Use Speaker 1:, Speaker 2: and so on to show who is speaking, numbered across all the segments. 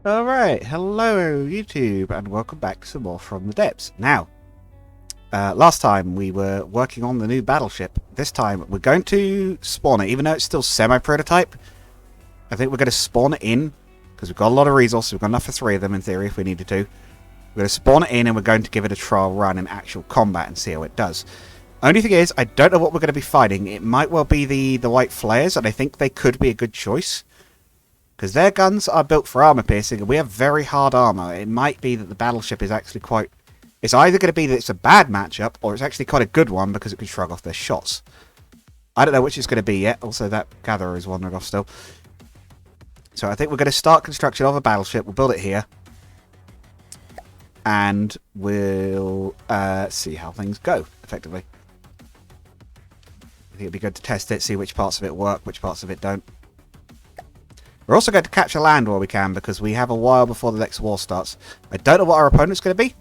Speaker 1: Alright, hello YouTube, and welcome back to some more From the Depths. Now, last time we were working on the new battleship. This time we're going to spawn it, even though it's still semi-prototype. I think we're going to spawn it in, because we've got a lot of resources. We've got enough for 3 of them in theory if we needed to. We're going to spawn it in and we're going to give it a trial run in actual combat and see how it does. Only thing is, I don't know what we're going to be fighting. It might well be the white flares, and I think they could be a good choice. Because their guns are built for armor piercing, and we have very hard armor. It might be that the battleship is actually quite... It's either going to be that it's a bad matchup, or it's actually quite a good one because it can shrug off their shots. I don't know which it's going to be yet. Also, that gatherer is wandering off still. So I think we're going to start construction of a battleship. We'll build it here. And we'll see how things go, effectively. I think it'd be good to test it, see which parts of it work, which parts of it don't. We're also going to capture land while we can, because we have a while before the next war starts. I don't know what our opponent's going to be.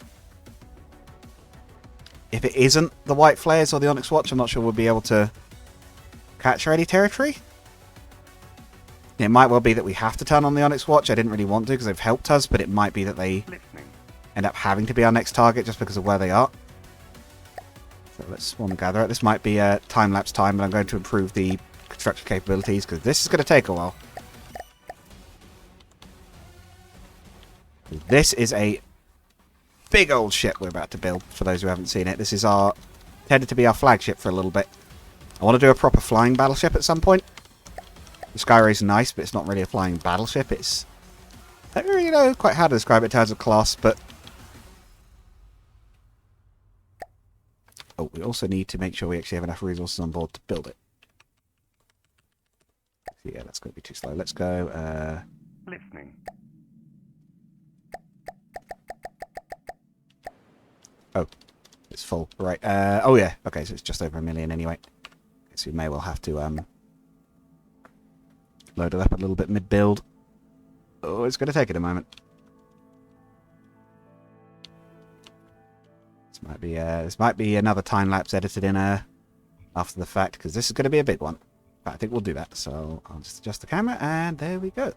Speaker 1: If it isn't the White Flares or the Onyx Watch, I'm not sure we'll be able to capture any territory. It might well be that we have to turn on the Onyx Watch. I didn't really want to because they've helped us, but it might be that they end up having to be our next target just because of where they are. So let's spawn and gather it. This might be a time-lapse time, but I'm going to improve the construction capabilities because this is going to take a while. This is a big old ship we're about to build, for those who haven't seen it. This is tended to be our flagship for a little bit. I want to do a proper flying battleship at some point. The Skyray is nice, but it's not really a flying battleship. It's, I don't really know quite how to describe it in terms of class, but... Oh, we also need to make sure we actually have enough resources on board to build it. Yeah, that's going to be too slow. Let's go,
Speaker 2: Listening.
Speaker 1: Oh, it's full. Right. Oh, yeah. Okay, so it's just over 1 million anyway. So we may well have to load it up a little bit mid-build. Oh, it's going to take it a moment. This might be another time-lapse edited in after the fact, because this is going to be a big one. But I think we'll do that. So I'll just adjust the camera, and there we go.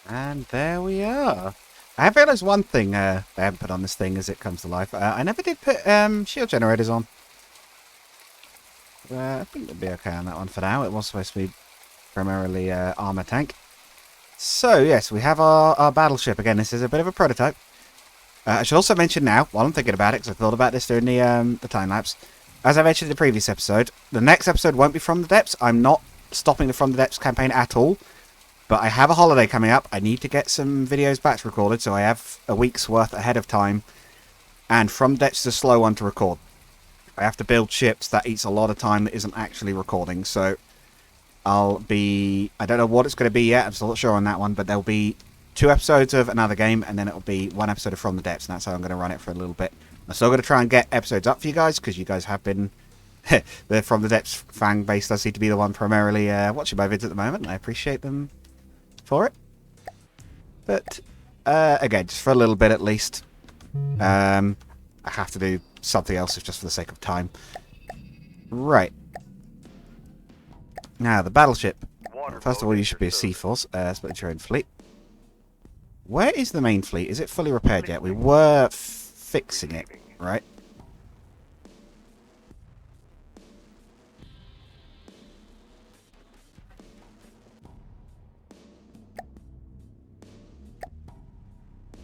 Speaker 1: And there we are. I have realised one thing I haven't put on this thing as it comes to life. I never did put shield generators on. I think it'll be okay on that one for now. It was supposed to be primarily armour tank. So, yes, we have our battleship. Again, this is a bit of a prototype. I should also mention now, while I'm thinking about it, because I thought about this during the time-lapse, as I mentioned in the previous episode, the next episode won't be From the Depths. I'm not stopping the From the Depths campaign at all. But I have a holiday coming up. I need to get some videos batch recorded, so I have a week's worth ahead of time. And From Depths is a slow one to record. I have to build ships. That eats a lot of time that isn't actually recording. So I'll be... I don't know what it's going to be yet. I'm still not sure on that one. But there'll be 2 episodes of another game, and then it'll be 1 episode of From the Depths. And that's how I'm going to run it for a little bit. I'm still going to try and get episodes up for you guys, because you guys have been... the From the Depths fan base does seem to be the one primarily watching my vids at the moment. And I appreciate them for it. But again, just for a little bit at least. I have to do something else just for the sake of time. Right. Now, the battleship. First of all, you should be a sea force, split your own fleet. Where is the main fleet? Is it fully repaired yet? We were fixing it, right?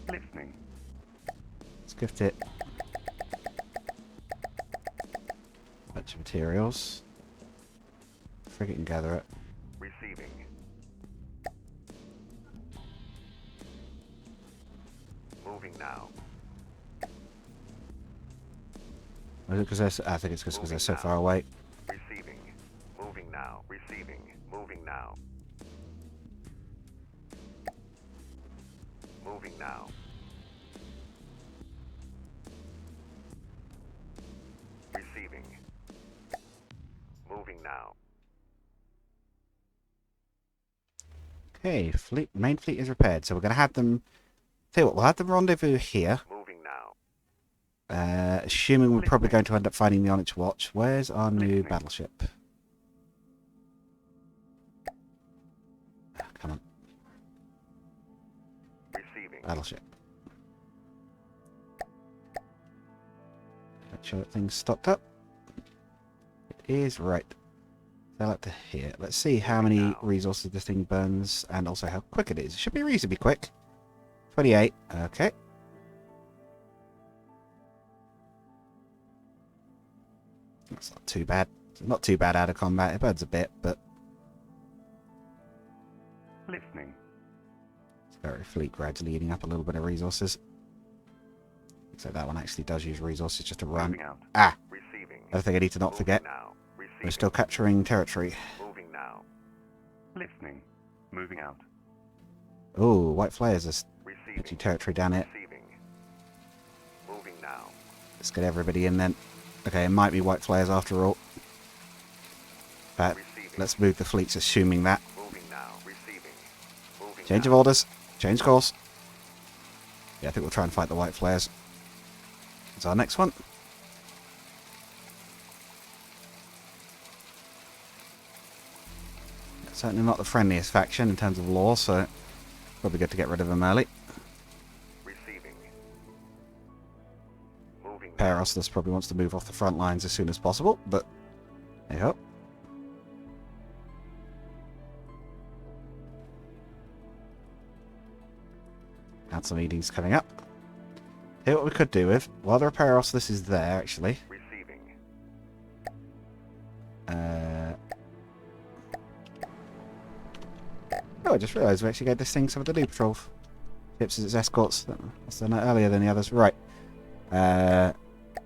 Speaker 2: Listening.
Speaker 1: Let's gift it a bunch of materials. Frigate and gather it.
Speaker 2: Receiving. Moving now.
Speaker 1: Was it because I think it's because they're so far away.
Speaker 2: Receiving. Moving now. Receiving. Moving now. Moving now. Receiving. Moving now.
Speaker 1: Okay, main fleet is repaired, so we're going to have them. Tell you what, we'll have them rendezvous here.
Speaker 2: Moving now.
Speaker 1: Assuming we're probably going to end up finding the Onyx Watch. Where's our new battleship? Come on.
Speaker 2: Receiving.
Speaker 1: Battleship. Make sure that thing's stocked up. It is right. They'll up to here. Let's see how many resources this thing burns and also how quick it is. It should be reasonably quick. 28. Okay. That's not too bad. It's not too bad out of combat. It burns a bit, but
Speaker 2: Listening.
Speaker 1: it's very fleet gradually eating up a little bit of resources. So that one actually does use resources just to run.
Speaker 2: Moving out.
Speaker 1: Ah!
Speaker 2: Receiving.
Speaker 1: Another thing I need to not forget.
Speaker 2: Now. Receiving.
Speaker 1: We're still capturing territory.
Speaker 2: Moving now. Listening. Moving out.
Speaker 1: Oh, white flares are
Speaker 2: Receiving.
Speaker 1: catching territory down it.
Speaker 2: Receiving. Moving now.
Speaker 1: Let's get everybody in then. Okay, it might be white flares after all. But
Speaker 2: Receiving.
Speaker 1: let's move the fleets assuming that.
Speaker 2: Moving now. Receiving. Moving
Speaker 1: Change of
Speaker 2: now.
Speaker 1: orders. Change course. Yeah, I think we'll try and fight the white flares. It's our next one. Certainly not the friendliest faction in terms of law, so probably good to get rid of them early.
Speaker 2: Receiving. Moving now.
Speaker 1: Perostus probably wants to move off the front lines as soon as possible, but hey ho. Council meetings coming up. Here what we could do with, while the Perostus is there actually.
Speaker 2: Receiving.
Speaker 1: Oh, I just realised we actually gave this thing some of the new patrol ships as its escorts. That's done that earlier than the others. Right.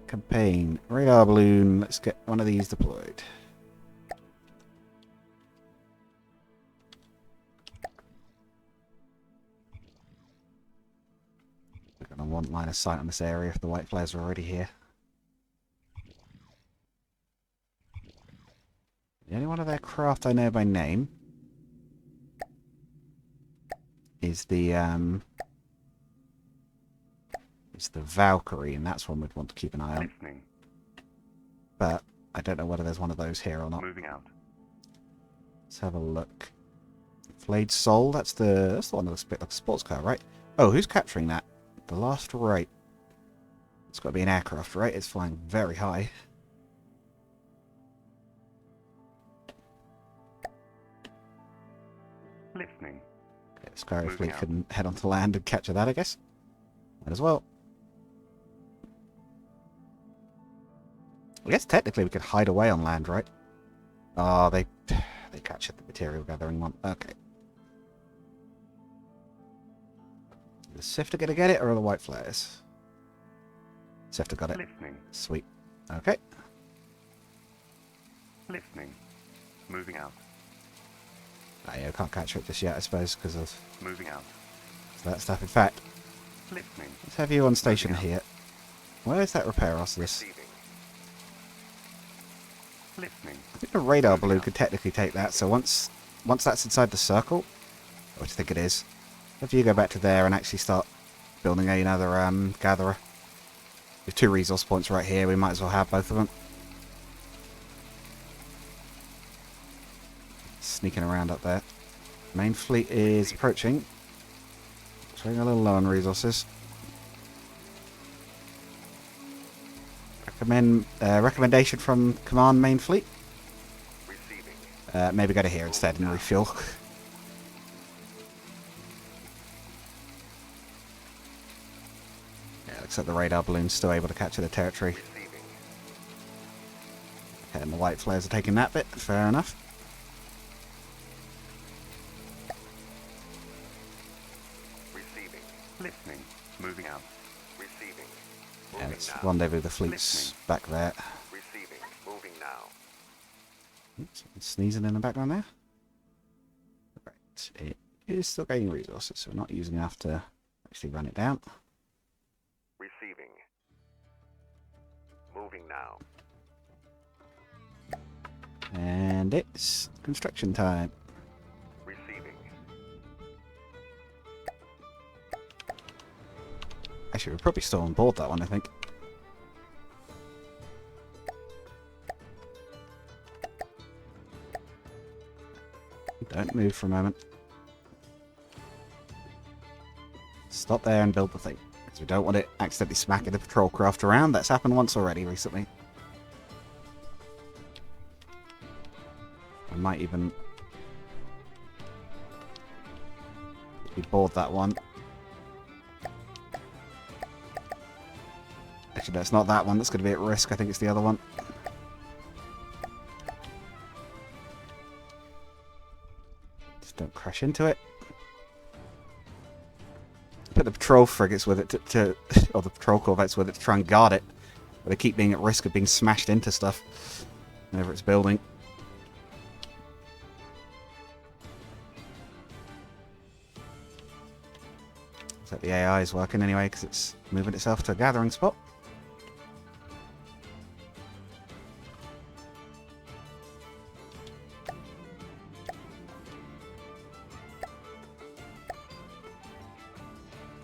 Speaker 1: Campaign. Radar balloon. Let's get one of these deployed. We're going to want line of sight on this area if the white flares are already here. The only one of their craft I know by name is the Valkyrie, and that's one we'd want to keep an eye on.
Speaker 2: Listening.
Speaker 1: But I don't know whether there's one of those here or not.
Speaker 2: Moving out.
Speaker 1: Let's have a look. Flayed Soul, that's the one that looks a bit like a sports car, right? Oh, who's capturing that? The last right. It's got to be an aircraft, right? It's flying very high.
Speaker 2: Listening.
Speaker 1: Okay, the Skyro
Speaker 2: Moving
Speaker 1: fleet
Speaker 2: out.
Speaker 1: can head onto land and capture that, I guess. Might as well. I guess technically we could hide away on land, right? Oh, they captured the material gathering one. Okay. Is the Sifter gonna get it, or are the white flares? Sifter got it.
Speaker 2: Listening.
Speaker 1: Sweet. Okay.
Speaker 2: Listening. Moving out.
Speaker 1: Oh, yeah, I can't capture it just yet, I suppose, because of
Speaker 2: Moving out.
Speaker 1: that stuff. In fact,
Speaker 2: Listening.
Speaker 1: let's have you on station
Speaker 2: Moving out.
Speaker 1: here. Where's that repair us this?
Speaker 2: Receiving. Listening.
Speaker 1: I think the radar
Speaker 2: Moving
Speaker 1: balloon
Speaker 2: out.
Speaker 1: could technically take that, so once that's inside the circle, which I think it is, if you go back to there and actually start building another gatherer. With 2 resource points right here, we might as well have both of them. sneaking around up there. Main fleet is approaching. Showing a little low on resources. Recommendation from Command Main Fleet.
Speaker 2: Receiving.
Speaker 1: Maybe go to here instead and refuel. Yeah, looks like the radar balloon's still able to capture the territory.
Speaker 2: Receiving.
Speaker 1: Okay, and the white flares are taking that bit. Fair enough.
Speaker 2: Receiving. Listening. Moving out. Receiving.
Speaker 1: Yeah,
Speaker 2: Moving
Speaker 1: let's
Speaker 2: now.
Speaker 1: rendezvous the fleets
Speaker 2: Listening.
Speaker 1: back there.
Speaker 2: Receiving. Moving now.
Speaker 1: Oops, sneezing in the background there. Right, it is still gaining resources, so we're not using enough to actually run it down.
Speaker 2: Receiving. Moving now.
Speaker 1: And it's construction time.
Speaker 2: Receiving.
Speaker 1: Actually, we're probably still on board that one, I think. Don't move for a moment. Stop there and build the thing. Because we don't want it accidentally smacking the patrol craft around. That's happened once already recently. I might even board that one. Actually, no, it's not that one that's going to be at risk. I think it's the other one. Just don't crash into it. Put the patrol frigates with it or the patrol corvettes with it to try and guard it. But they keep being at risk of being smashed into stuff whenever it's building. So the AI is working anyway because it's moving itself to a gathering spot.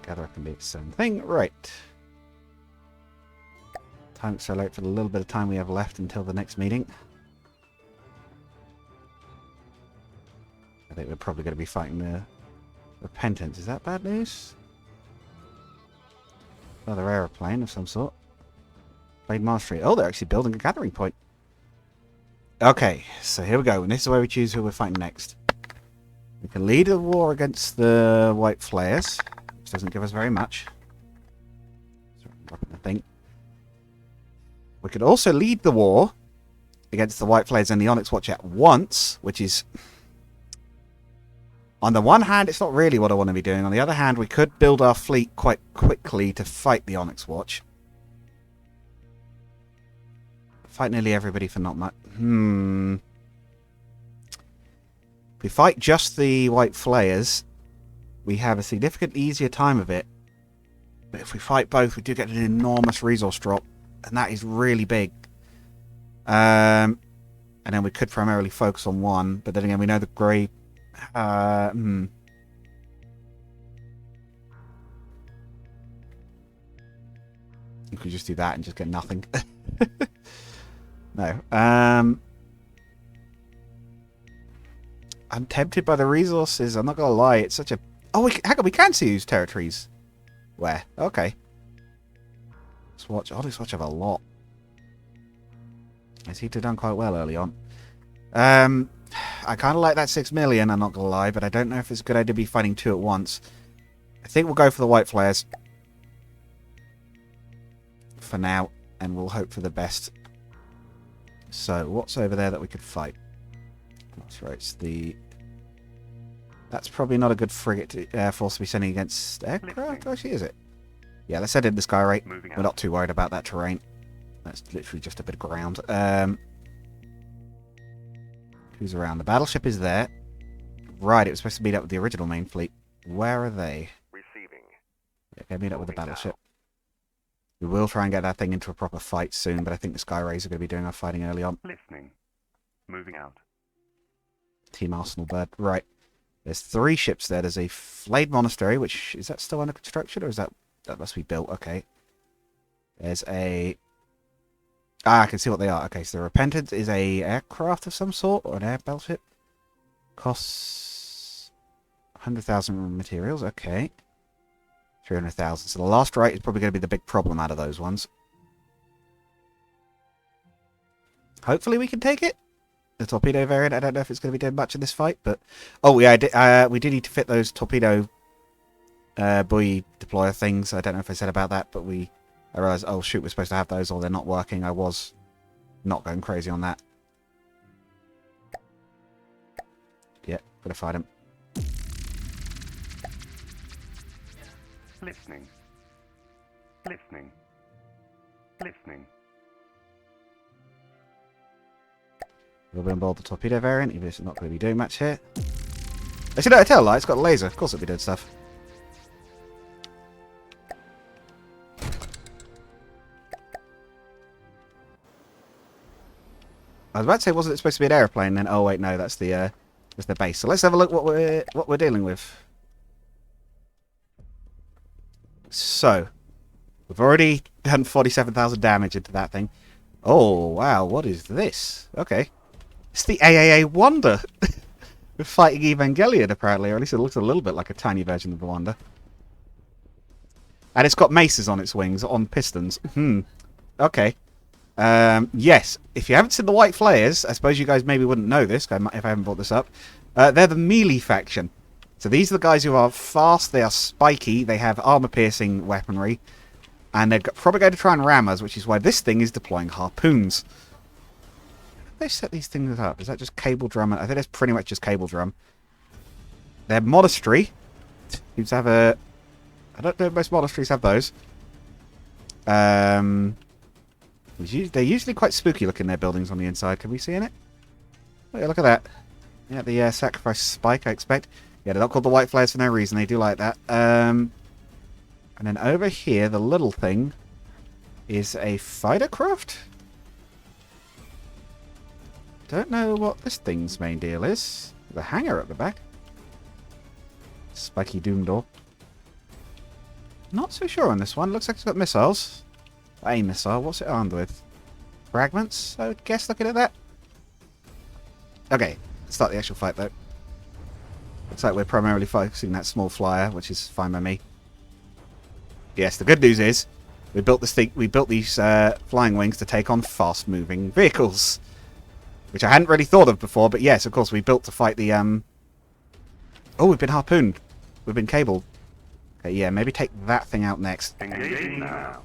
Speaker 1: Gatherer can be its own thing. Right. Time to accelerate for the little bit of time we have left until the next meeting. I think we're probably going to be fighting the Repentance. Is that bad news? Another aeroplane of some sort. Blade Monastery. Oh, they're actually building a gathering point. Okay, so here we go. And this is where we choose who we're fighting next. We can lead a war against the White Flares, which doesn't give us very much. Sorry, I'm dropping the thing. We could also lead the war against the White Flares and the Onyx Watch at once, which is... On the one hand, it's not really what I want to be doing. On the other hand, we could build our fleet quite quickly to fight the Onyx Watch. Fight nearly everybody for not much. If we fight just the White Flayers, we have a significantly easier time of it. But if we fight both, we do get an enormous resource drop. And that is really big. And then we could primarily focus on one. But then again, we know the Grey... We could just do that and just get nothing. No. I'm tempted by the resources. I'm not gonna lie. It's such a... Oh, hang on. We can see whose territories. Where? Okay. Let's watch. Oh, let's watch have a lot. I seem to have done quite well early on. I kind of like that 6 million, I'm not going to lie, but I don't know if it's a good idea to be fighting two at once. I think we'll go for the White Flares for now, and we'll hope for the best. So, what's over there that we could fight? That's right, it's the... That's probably not a good frigate Air Force to be sending against aircraft, actually, is it? Yeah, let's send in the Sky Ray. We're not too worried about that terrain. That's literally just a bit of ground. Who's around? The battleship is there. Right, it was supposed to meet up with the original main fleet. Where are they?
Speaker 2: Receiving.
Speaker 1: Yeah, go meet up with the battleship. We will try and get that thing into a proper fight soon, but I think the Sky Rays are going to be doing our fighting early on.
Speaker 2: Listening. Moving out.
Speaker 1: Team Arsenal Bird. Right. There's 3 ships there. There's a Blade Monastery, which... Is that still under construction, or is that... That must be built. Okay. There's a... Ah, I can see what they are. Okay, so the Repentance is a aircraft of some sort, or an air battleship. Costs 100,000 materials. Okay. 300,000. So the last rate is probably going to be the big problem out of those ones. Hopefully we can take it. The torpedo variant, I don't know if it's going to be doing much in this fight, but... Oh, yeah, we did need to fit those torpedo buoy deployer things. I don't know if I said about that, but I realised, oh shoot, we're supposed to have those, or they're not working. I was not going crazy on that. Yeah, gotta fight him.
Speaker 2: Listening. Listening. Listening.
Speaker 1: We'll be on board the torpedo variant, even if it's not going to be doing much here. Actually, no, I tell a lie, it's got a laser. Of course it'll be doing stuff. I was about to say, wasn't it supposed to be an aeroplane? Then, oh wait, no, that's the base. So let's have a look what we're dealing with. So, we've already done 47,000 damage into that thing. Oh wow, what is this? Okay. It's the AAA Wonder. We're fighting Evangelion, apparently, or at least it looks a little bit like a tiny version of the Wonder. And it's got maces on its wings, on pistons. Okay. Yes, if you haven't seen the white flares, I suppose you guys maybe wouldn't know this, if I haven't brought this up. They're the melee faction. So these are the guys who are fast, they are spiky, they have armor-piercing weaponry, and they're probably going to try and ram us, which is why this thing is deploying harpoons. They set these things up. Is that just cable drum? I think that's pretty much just cable drum. Their monastery seems to have a... I don't know if most monasteries have those. They're usually quite spooky looking, their buildings on the inside. Can we see in it? Oh, yeah, look at that. Yeah, the sacrifice spike, I expect. Yeah, they're not called the white flares for no reason. They do like that. And then over here, the little thing is a fighter craft? Don't know what this thing's main deal is. The hangar at the back. Spiky doom door. Not so sure on this one. Looks like it's got missiles. A missile. What's it armed with? Fragments, I would guess, looking at that. Okay, let's start the actual fight, though. Looks like we're primarily focusing that small flyer, which is fine by me. Yes, the good news is we built this thing. We built these flying wings to take on fast-moving vehicles, which I hadn't really thought of before. But yes, of course, we built to fight the. Oh, we've been harpooned. We've been cabled. Okay, yeah, maybe take that thing out next.
Speaker 2: Engaging now.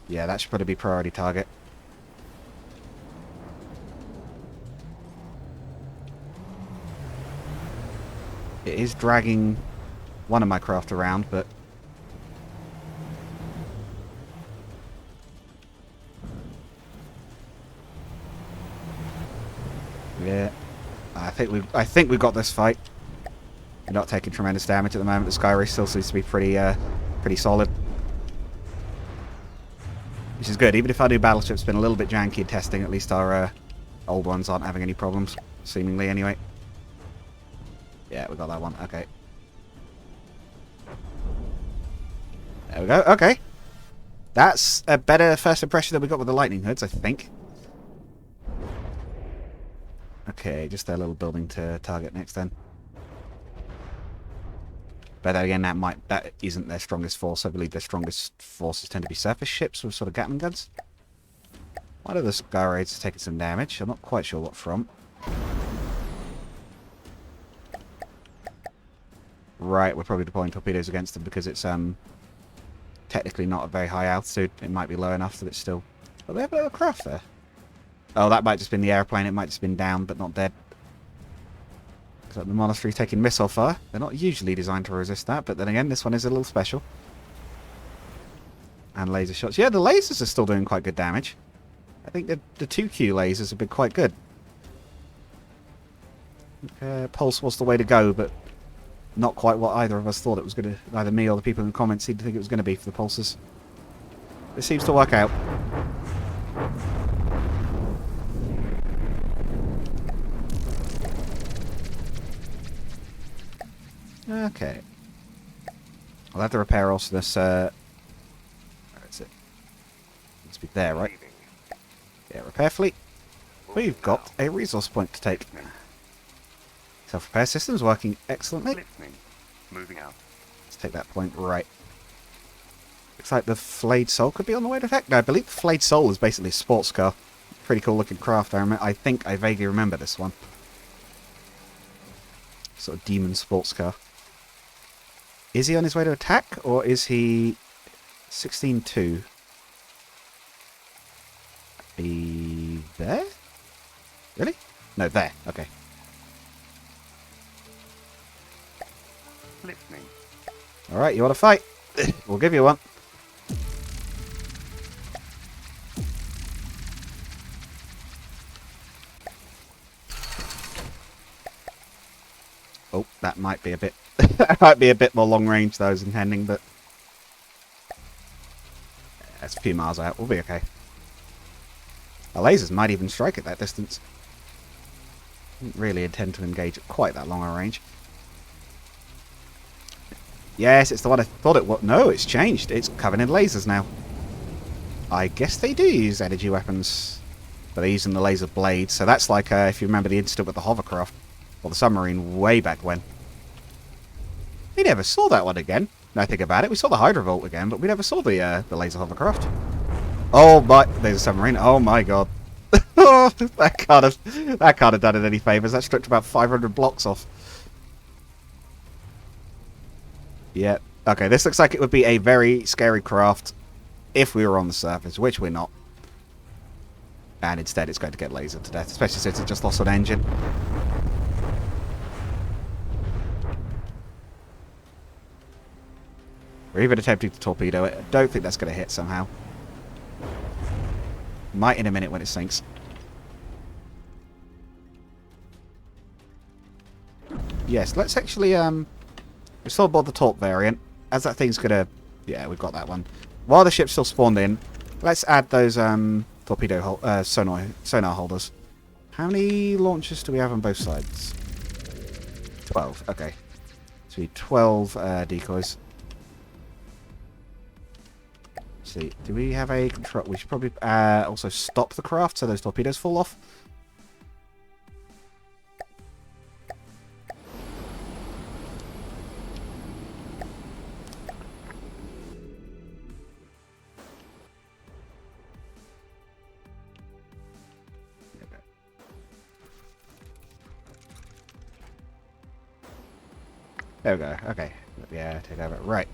Speaker 1: Yeah, that should probably be priority target. It is dragging one of my craft around, but... Yeah. I think we've got this fight. We're not taking tremendous damage at the moment. The Sky Race still seems to be pretty solid. Which is good. Even if our new battleship's been a little bit janky in testing, at least our old ones aren't having any problems. Seemingly, anyway. Yeah, we got that one. Okay. There we go. Okay. That's a better first impression than we got with the lightning hoods, I think. Okay, just their little building to target next then. But then again, that isn't their strongest force. I believe their strongest forces tend to be surface ships with sort of Gatling guns. One of the Sky Raids is taking some damage. I'm not quite sure what from. Right, we're probably deploying torpedoes against them because it's technically not at very high altitude. It might be low enough that it's still... Oh, they have a little craft there. Oh, that might just been the airplane. It might just been down, but not dead. So the monastery's taking missile fire. They're not usually designed to resist that, but then again, this one is a little special. And laser shots. Yeah, the lasers are still doing quite good damage. I think the 2Q lasers have been quite good. Pulse was the way to go, but not quite what either of us thought it was going to... Either me or the people in the comments seemed to think it was going to be for the pulses. It seems to work out. Okay. I'll have to repair also this, where is it? Must be there, right? Yeah, repair fleet. We've got a resource point to take. Self-repair system's working excellently.
Speaker 2: Listening. Moving out.
Speaker 1: Let's take that point right. Looks like the flayed soul could be on the way to effect. No, I believe the flayed soul is basically a sports car. Pretty cool looking craft. I think I vaguely remember this one. Sort of demon sports car. Is he on his way to attack, or is he 16-2? Be there? Really? No, there. Okay.
Speaker 2: Listening.
Speaker 1: Alright, you want to fight? We'll give you one. Oh, that might be a bit... that might be a bit more long range than I was intending, but... That's a few miles out. We'll be okay. Our lasers might even strike at that distance. Didn't really intend to engage at quite that long a range. Yes, it's the one I thought it was. No, it's changed. It's covered in lasers now. I guess they do use energy weapons. But they're using the laser blades. So that's like, if you remember the incident with the hovercraft. Or the submarine way back when. We never saw that one again. Now I think about it. We saw the Hydrovolt again, but we never saw the laser hovercraft. Oh my, there's a submarine. Oh my god. that can't have done it any favours. That stripped about 500 blocks off. Yeah. Okay, this looks like it would be a very scary craft if we were on the surface, which we're not. And instead it's going to get lasered to death, especially since it just lost an engine. We're even attempting to torpedo it. I don't think that's going to hit somehow. Might in a minute when it sinks. Yes, let's actually, we're still aboard the Torp variant. As that thing's going to... Yeah, we've got that one. While the ship's still spawned in, let's add those torpedo sonar holders. How many launchers do we have on both sides? 12, okay. So we need 12 decoys. See, do we have a control? We should probably also stop the craft so those torpedoes fall off. There we go. Okay. Yeah, take over. Right.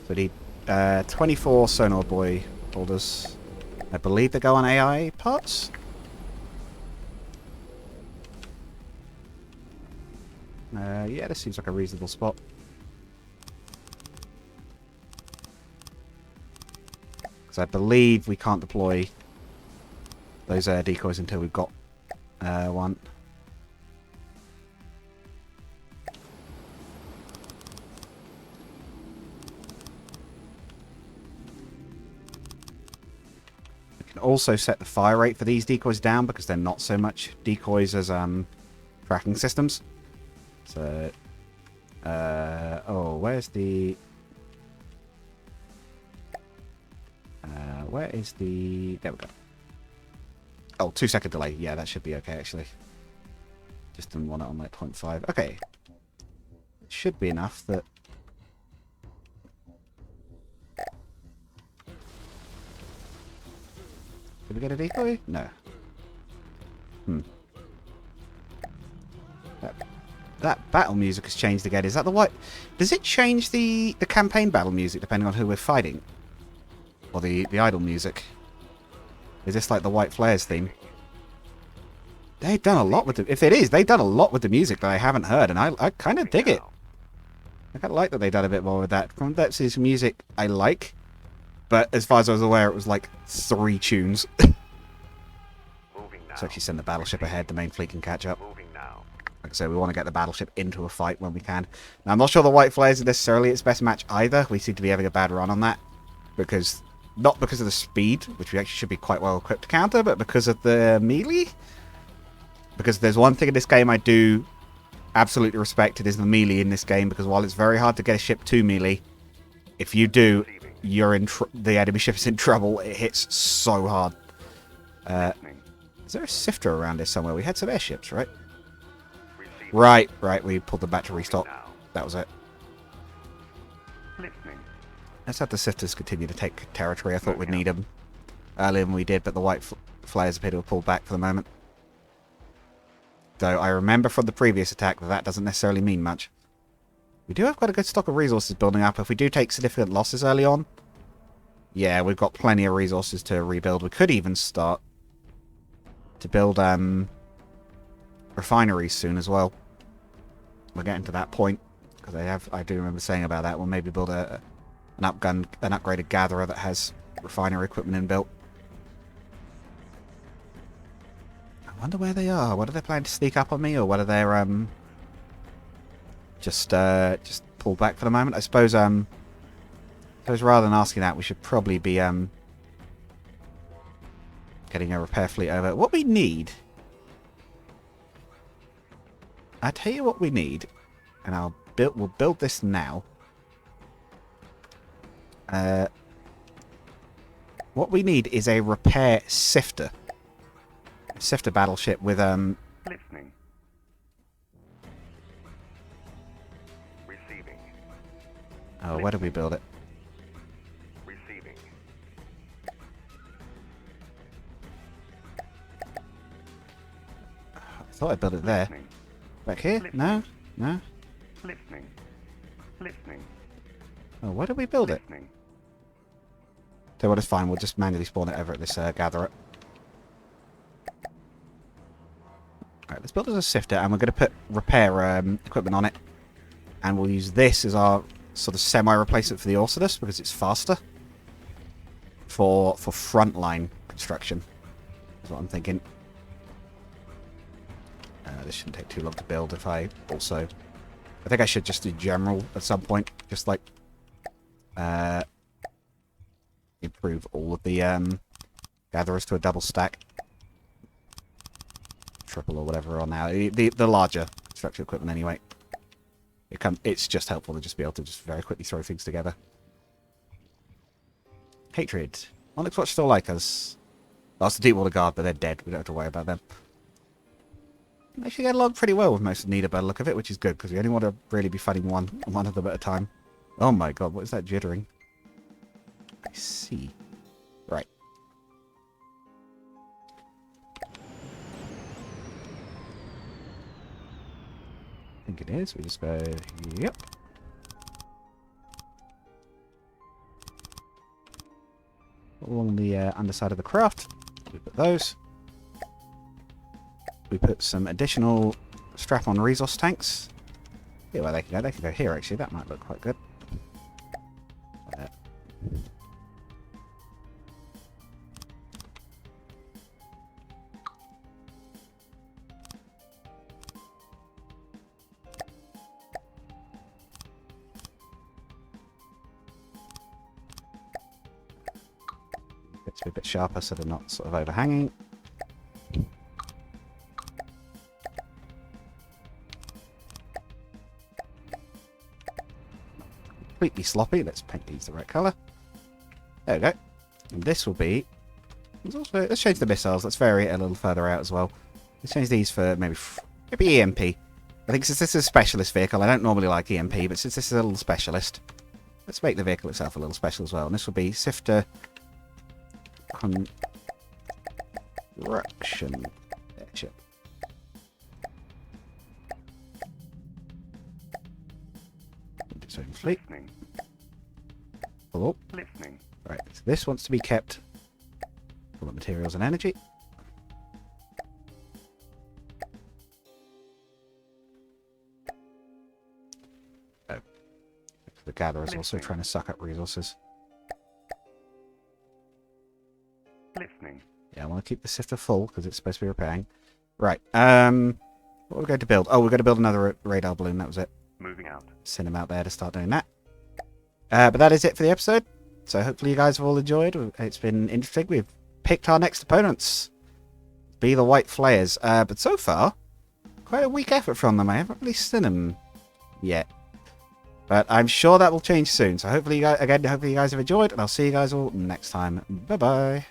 Speaker 1: So we need 24 sonar buoy holders. I believe they go on AI parts. Yeah, this seems like a reasonable spot. Because I believe we can't deploy those decoys until we've got one. Also set the fire rate for these decoys down because they're not so much decoys as tracking systems. So, oh, where's the? Where is the? There we go. Oh, 2-second delay. Yeah, that should be okay actually. Just didn't want it on like 0.5. Okay, it should be enough that. Did we get a decoy? No. That battle music has changed again. Is that the white? Does it change the campaign battle music depending on who we're fighting? Or the idle music? Is this like the White Flares theme? They've done a lot with it. If it is, they've done a lot with the music that I haven't heard, and I kind of dig it. I kind of like that they've done a bit more with that. From Depsy's music, I like. But as far as I was aware, it was like 3 tunes. Let's actually send the battleship ahead. The main fleet can catch up. Like I said, we want to get the battleship into a fight when we can. Now, I'm not sure the White Flares are necessarily its best match either. We seem to be having a bad run on that. Not because of the speed, which we actually should be quite well equipped to counter, but because of the melee. Because there's one thing in this game I do absolutely respect, it is the melee in this game, because while it's very hard to get a ship to melee, if you do, you're in the enemy ship is in trouble. It hits so hard. Is there a sifter around here somewhere? We had some airships, right? Right, we pulled them back to
Speaker 2: Moving
Speaker 1: restock.
Speaker 2: now.
Speaker 1: That was it.
Speaker 2: Listening.
Speaker 1: Let's have the sifters continue to take territory. I thought we'd need them earlier than we did, but the white flares appear to have pulled back for the moment. Though I remember from the previous attack that that doesn't necessarily mean much. We do have quite a good stock of resources building up. If we do take significant losses early on, yeah, we've got plenty of resources to rebuild. We could even start to build refineries soon as well. We're getting to that point because I do remember saying about that. We'll maybe build an upgraded gatherer that has refinery equipment inbuilt. I wonder where they are. Whether they're planning to sneak up on me, or whether they're just pull back for the moment. I suppose rather than asking that, we should probably be getting a repair fleet over. What we need, I tell you what we need, and we'll build this now. What we need is a repair sifter. A sifter battleship with
Speaker 2: Listening. Receiving.
Speaker 1: oh, where did we build it?
Speaker 2: Receiving.
Speaker 1: I thought I built it there.
Speaker 2: Listening.
Speaker 1: Back here? No? No?
Speaker 2: Listening. Listening.
Speaker 1: Oh, where did we build it?
Speaker 2: Listening.
Speaker 1: So what is fine, we'll just manually spawn it over at this gatherer. Alright, let's build as a sifter, and we're going to put repair equipment on it. And we'll use this as our sort of semi-replacement for the Orcidus, because it's faster. For frontline construction. That's what I'm thinking. This shouldn't take too long to build if I also... I think I should just do general at some point. Just like... improve all of the gatherers to a double stack. Triple or whatever on now. The larger construction equipment anyway. It's just helpful to just be able to just very quickly throw things together. Hatred. Onyx Watch still like us. That's the Deepwater Guard, but they're dead. We don't have to worry about them. They actually get along pretty well with most of Nida by the look of it, which is good, because we only want to really be fighting one of them at a time. Oh my god, what is that jittering? I see. Right. I think it is. We just go, yep. Along the underside of the craft. We put those. We put some additional strap-on resource tanks. Yeah, where they can go. They can go here, actually. That might look quite good. Gets to be a bit sharper so they're not sort of overhanging. Completely sloppy. Let's paint these the right colour. There we go. And this will be... Let's change the missiles. Let's vary it a little further out as well. Let's change these for maybe EMP. I think since this is a specialist vehicle, I don't normally like EMP, but since this is a little specialist, let's make the vehicle itself a little special as well. And this will be Sifter Construction Airship. Its own fleet.
Speaker 2: Listening.
Speaker 1: Hello.
Speaker 2: Listening.
Speaker 1: Right, so this wants to be kept full of materials and energy. Oh. The gatherer is also trying to suck up resources.
Speaker 2: Listening.
Speaker 1: Yeah, I want to keep the sifter full because it's supposed to be repairing. Right, what are we going to build? Oh, we're going to build another radar balloon, that was it.
Speaker 2: Moving out.
Speaker 1: Send him out there to start doing that. But that is it for the episode. So hopefully you guys have all enjoyed. It's been interesting. We've picked our next opponents. Be the White Flares. But so far, quite a weak effort from them. I haven't really seen them yet. But I'm sure that will change soon. So hopefully you guys have enjoyed. And I'll see you guys all next time. Bye-bye.